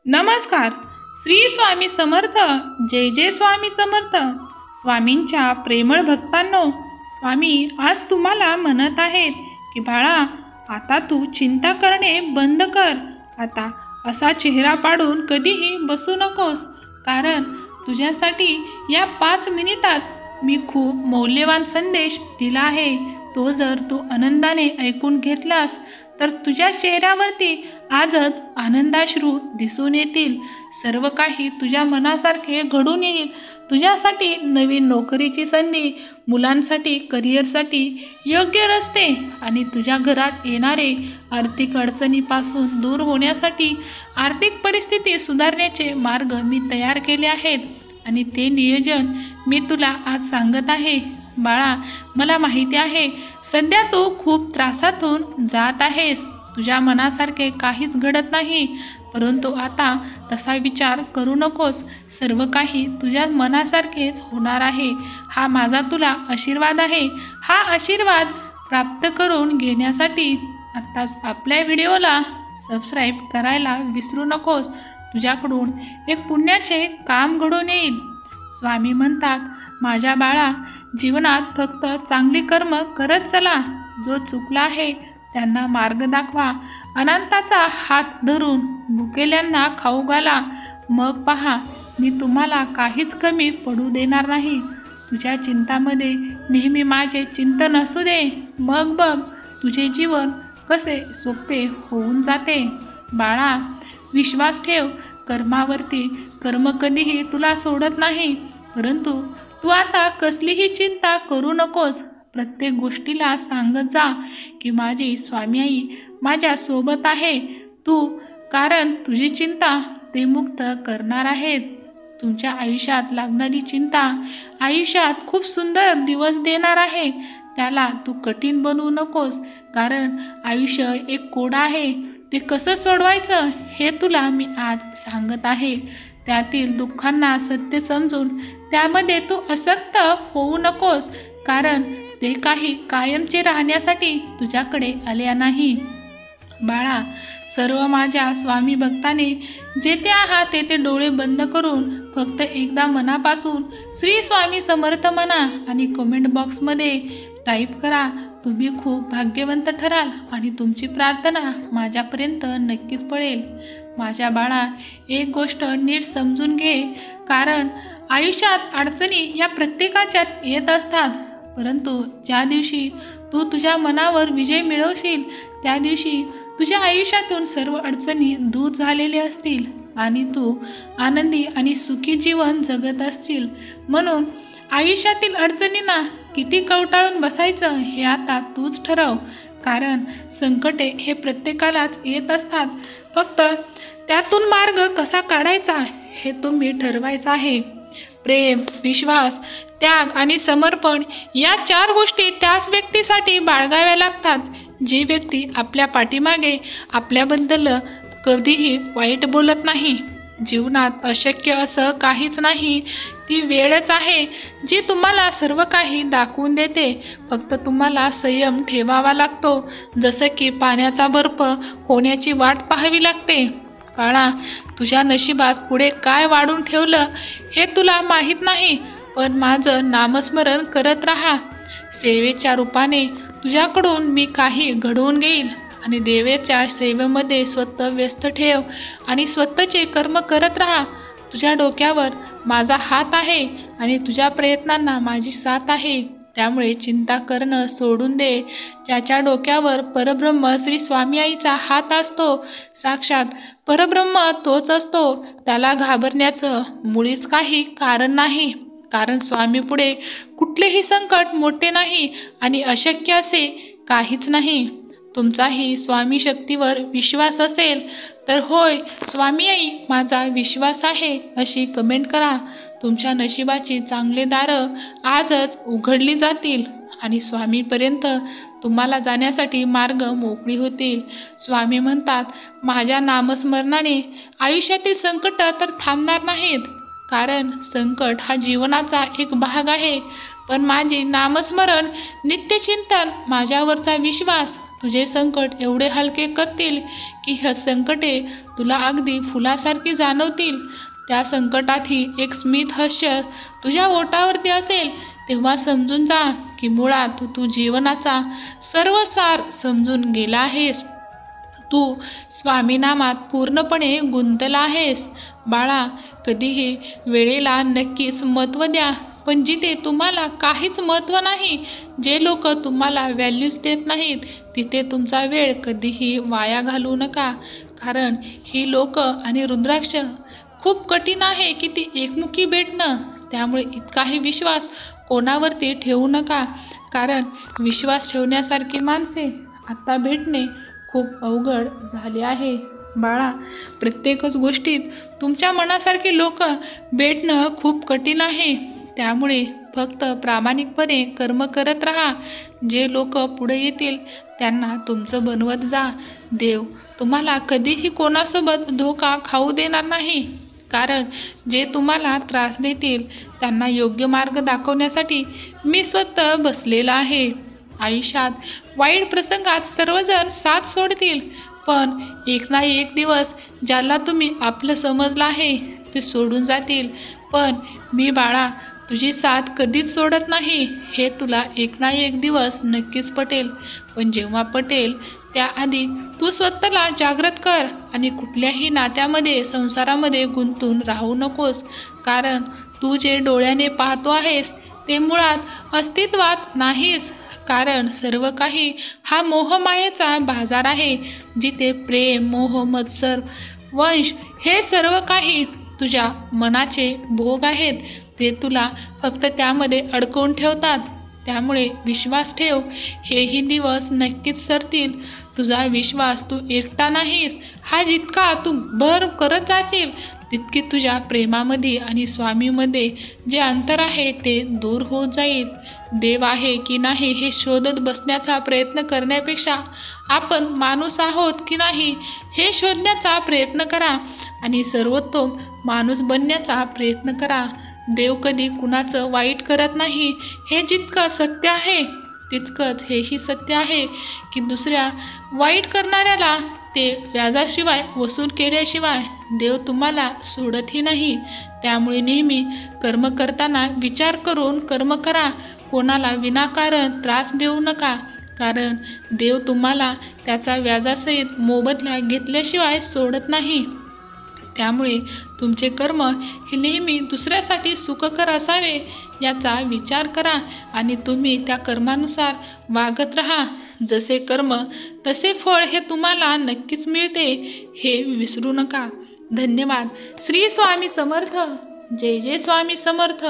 नमस्कार. श्री स्वामी समर्थ. जय जय स्वामी समर्थ. स्वामींच्या प्रेमळ भक्तांनो, स्वामी आज तुम्हाला म्हणत आहेत की बाळा, आता तू चिंता करणे बंद कर. आता असा चेहरा पाडून कधीही बसू नकोस, कारण तुझ्यासाठी या 5 मिनिटात मी खूप मौल्यवान संदेश दिला आहे. तो जर तू आनंदाने ऐकून घेतलास तर तुझ्या चेहऱ्यावरती आजच आनंदाश्रू दिसून येतील. सर्व काही तुझ्या मनासारखे घडून येईल. तुझ्यासाठी नवीन नोकरीची संधी, मुलांसाठी करिअरसाठी योग्य रस्ते आणि तुझ्या घरात येणारे आर्थिक अडचणीपासून दूर होण्यासाठी आर्थिक परिस्थिती सुधारण्याचे मार्ग मी तयार केले आहेत आणि ते नियोजन मी तुला आज सांगत आहे. बाळा, मला माहिती आहे सध्या तू खूप त्रासातून जात आहेस. तुझ्या मनासारखे काहीच घडत नाही, परंतु आता तसा विचार करू नकोस. सर्व काही तुझ्या मनासारखेच होणार आहे. हा माझा तुला आशीर्वाद आहे. हा आशीर्वाद प्राप्त करून घेण्यासाठी आत्ताच आपल्या व्हिडिओला सबस्क्राईब करायला विसरू नकोस. तुझ्याकडून एक पुण्याचे काम घडून येईल. स्वामी म्हणतात, माझ्या बाळा, जीवनात फक्त चांगली कर्म करत चला. जो चुकला आहे त्यांना मार्ग दाखवा. अनंताचा हात धरून भुकेल्यांना खाऊ घाला. मग पहा, मी तुम्हाला काहीच कमी पडू देणार नाही. तुझ्या चिंतामध्ये नेहमी माझे चिंतन असू दे. मग बघ तुझे जीवन कसे सोपे होऊन जाते. बाळा, विश्वास ठेव कर्मावरती. कर्म कधीही तुला सोडत नाही, परंतु तू आता कसलीही चिंता करू नकोस. प्रत्येक गोष्टीला सांगत जा की माझी स्वामी आई माझ्या सोबत आहे. कारण तुझी चिंता ते मुक्त करणार आहेत. तुमच्या आयुष्यात लागणारी चिंता आयुष्यात खूप सुंदर दिवस देणार आहे. त्याला तू कठीण बनवू नकोस, कारण आयुष्य एक कोडं आहे. ते कसं सोडवायचं हे तुला मी आज सांगत आहे. त्यातील दुःखांना सत्य समजून त्यामध्ये तू आसक्त होऊ नकोस, कारण ते काही कायमचे राहण्यासाठी तुझ्याकडे आले नाही. बाळा, सर्व माझ्या स्वामी भक्ताने जेथे आहात तेथे डोळे बंद करून फक्त एकदा मनापासून श्री स्वामी समर्थ म्हणा आणि कमेंट बॉक्समध्ये टाईप करा. तुम्ही खूप भाग्यवंत ठराल आणि तुमची प्रार्थना माझ्यापर्यंत नक्कीच पडेल. माझ्या बाळा, एक गोष्ट नीट समजून घे, कारण आयुष्यात अडचणी या प्रत्येकाच्यात येत असतात, परंतु ज्या दिवशी तू तुझ्या मनावर विजय मिळवशील त्या दिवशी तुझ्या आयुष्यातून सर्व अडचणी दूर झालेले असतील आणि तू आनंदी आणि सुखी जीवन जगत असतील. म्हणून आयुष्यातील अडचणींना किती कवटाळून बसायचं हे आता तूच ठरव, कारण संकटे हे प्रत्येकालाच येत असतात. फक्त त्यातून मार्ग कसा काढायचा हे तुम्ही ठरवायचं आहे. प्रेम, विश्वास, त्याग आणि समर्पण या 4 गोष्टी त्याच व्यक्तीसाठी बाळगाव्या लागतात, जी व्यक्ती आपल्या पाठीमागे आपल्याबद्दल कधीही वाईट बोलत नाही. जीवनात अशक्य असं काहीच नाही. ती वेळच आहे जी तुम्हाला सर्व काही दाखवून देते. फक्त तुम्हाला संयम ठेवावा लागतो, जसं की पाण्याचा बर्फ होण्याची वाट पाहावी लागते. बाळा, तुझ्या नशिबात पुढे काय वाढून ठेवलं हे तुला माहीत नाही, पण माझं नामस्मरण करत राहा. सेवेच्या रूपाने तुझ्याकडून मी काही घडवून घेईल आणि देवाच्या सेवेमध्ये स्वतः व्यस्त ठेव आणि स्वतःचे कर्म करत राहा. तुझ्या डोक्यावर माझा हात आहे आणि तुझ्या प्रयत्नांना माझी साथ आहे. त्यामुळे चिंता करणं सोडून दे. ज्याच्या डोक्यावर परब्रह्म श्री स्वामी आईचा हात असतो, साक्षात परब्रह्म तोच असतो, त्याला घाबरण्याचं मुळीच काही कारण नाही. कारण स्वामीपुढे कुठलेही संकट मोठे नाही आणि अशक्य असे काहीच नाही. तुमचाही स्वामी शक्तीवर विश्वास असेल तर होय स्वामी आई माझा विश्वास आहे अशी कमेंट करा. तुमच्या नशिबाची चांगले दारं आजच उघडली जातील आणि स्वामीपर्यंत तुम्हाला जाण्यासाठी मार्ग मोकळी होतील. स्वामी म्हणतात, माझ्या नामस्मरणाने आयुष्यातील संकट तर थांबणार नाहीत, कारण संकट हा जीवनाचा एक भाग आहे, पण माझे नामस्मरण, नित्यचिंतन, माझ्यावरचा विश्वास तुझे संकट एवढे हलके करतील की हे संकटे तुला अगदी फुलासारखी जाणवतील. त्या संकटातही एक स्मित हास्य तुझ्या ओठावरती असेल तेव्हा समजून जा की मुळात तू जीवनाचा सर्व सार समजून गेला आहेस. तू स्वामीनामात पूर्णपणे गुंतला आहेस. बाळा, कधीही वेळेला नक्कीच महत्त्व द्या, पण जिथे तुम्हाला काहीच महत्त्व नाही, जे लोक तुम्हाला व्हॅल्यूज देत नाहीत, तिथे तुमचा वेळ कधीही वाया घालवू नका. कारण ही लोक आणि रुद्राक्ष खूप कठीण आहे की ती एकमुखी भेटणं. त्यामुळे इतकाही विश्वास कोणावरती ठेवू नका, कारण विश्वास ठेवण्यासारखी माणसे आता भेटणे खूप अवघड झाले आहे. बाळा, प्रत्येकच गोष्टीत तुमच्या मनासारखी लोक भेटणं खूप कठीण आहे. त्यामुळे फक्त प्रामाणिकपणे कर्म करत राहा. जे लोक पुढे येतील त्यांना तुमचं बनवत जा. देव तुम्हाला कधीही कोणासोबत धोका खाऊ देणार नाही, कारण जे तुम्हाला त्रास देतील त्यांना योग्य मार्ग दाखवण्यासाठी मी स्वतः बसलेला आहे. आयुष्यात वाईट प्रसंगात सर्वजण साथ सोडतील, पण एक ना एक दिवस ज्याला तुम्ही आपलं समजलं आहे ते सोडून जातील. पण मी बाळा तुझी साथ कधीच सोडत नाही, हे तुला एक ना एक दिवस नक्कीच पटेल. पण जेव्हा पटेल त्याआधी तू स्वतःला जागृत कर आणि कुठल्याही नात्यामध्ये, संसारामध्ये गुंतून राहू नकोस. कारण तू जे डोळ्याने पाहतो आहेस ते मुळात अस्तित्वात नाहीस. कारण सर्व काही हा मोहमायेचा बाजार आहे, जिथे प्रेम, मोह, मत्सर, वंश हे सर्व काही तुझ्या मनाचे भोग आहेत. ते तुला फक्त त्यामध्ये अडकवून ठेवतात. त्यामुळे विश्वास ठेव, हेही दिवस नक्कीच सरतील. तुझा विश्वास तू एकटा नाहीस. हा जितका तू भर करत जाशील तितकी तुझ्या प्रेमामध्ये आणि स्वामीमध्ये जे अंतर आहे ते दूर होत जाईल. देव आहे की नाही हे शोधत बसण्याचा प्रयत्न करण्यापेक्षा आपण माणूस आहोत की नाही हे शोधण्याचा प्रयत्न करा आणि सर्वोत्तम माणूस बनण्याचा प्रयत्न करा. देव कधी कुणाचं वाईट करत नाही, हे जितकं सत्य आहे तितकंच हेही सत्य आहे की दुसऱ्या वाईट करणाऱ्याला ते व्याजाशिवाय वसूल केल्याशिवाय देव तुम्हाला सोडतही नाही. त्यामुळे नेहमी कर्म करताना विचार करून कर्म करा. कोणाला विनाकारण त्रास देऊ नका, कारण देव तुम्हाला त्याचा व्याजासहित मोबदला घेतल्याशिवाय सोडत नाही. त्यामुळे तुमचे कर्म हे नेहमी दुसऱ्यासाठी सुखकर असावे याचा विचार करा आणि तुम्ही त्या कर्मानुसार वागत राहा. जसे कर्म तसे फळ हे तुम्हाला नक्कीच मिळते, हे विसरू नका. धन्यवाद. श्री स्वामी समर्थ. जय जय स्वामी समर्थ.